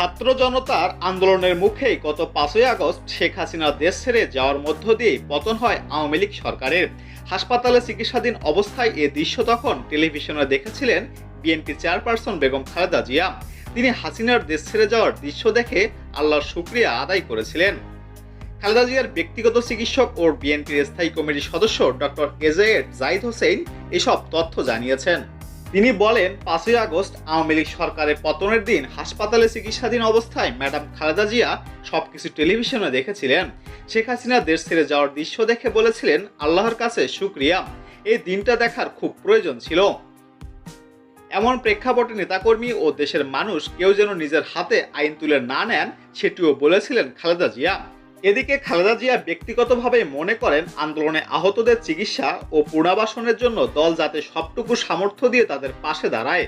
ছাত্র জনতার আন্দোলনের মুখেই গত 5ই আগস্ট শেখ হাসিনা দেশ ছেড়ে যাওয়ার মধ্য দিয়ে পতন হয় আওয়ামী লীগ সরকারের। হাসপাতালে চিকিৎসাধীন অবস্থায় এ দৃশ্য তখন টেলিভিশনে দেখেছিলেন বিএনপি চেয়ারপারসন বেগম খালেদা জিয়া। তিনি হাসিনার দেশ ছেড়ে যাওয়ার দৃশ্য দেখে আল্লাহর শুকরিয়া আদায় করেছিলেন। খালেদা জিয়ার ব্যক্তিগত চিকিৎসক ও বিএনপির স্থায়ী কমিটির সদস্য ডক্টর এজায়েদ জাহিদ হোসেন এসব তথ্য জানিয়েছেন। তিনি বলেন, 5ই আগস্ট আওয়ামী লীগ সরকারের পতনের দিন হাসপাতালে চিকিৎসাধীন অবস্থায় ম্যাডাম খালেদা জিয়া সবকিছু টেলিভিশনে দেখেছিলেন। শেখ হাসিনা দেশ ছেড়ে যাওয়ার দৃশ্য দেখে বলেছিলেন, আল্লাহর কাছে শুকরিয়া, এই দিনটা দেখার খুব প্রয়োজন ছিল। এমন প্রেক্ষাপটে নেতাকর্মী ও দেশের মানুষ কেউ যেন নিজের হাতে আইন তুলে না নেন, সেটিও বলেছিলেন খালেদা জিয়া। এদিকে খালেদা জিয়া ব্যক্তিগতভাবে মনে করেন, আন্দোলনে আহতদের চিকিৎসা ও পুনর্বাসনের জন্য দল যাতে সবটুকু সামর্থ্য দিয়ে তাদের পাশে দাঁড়ায়।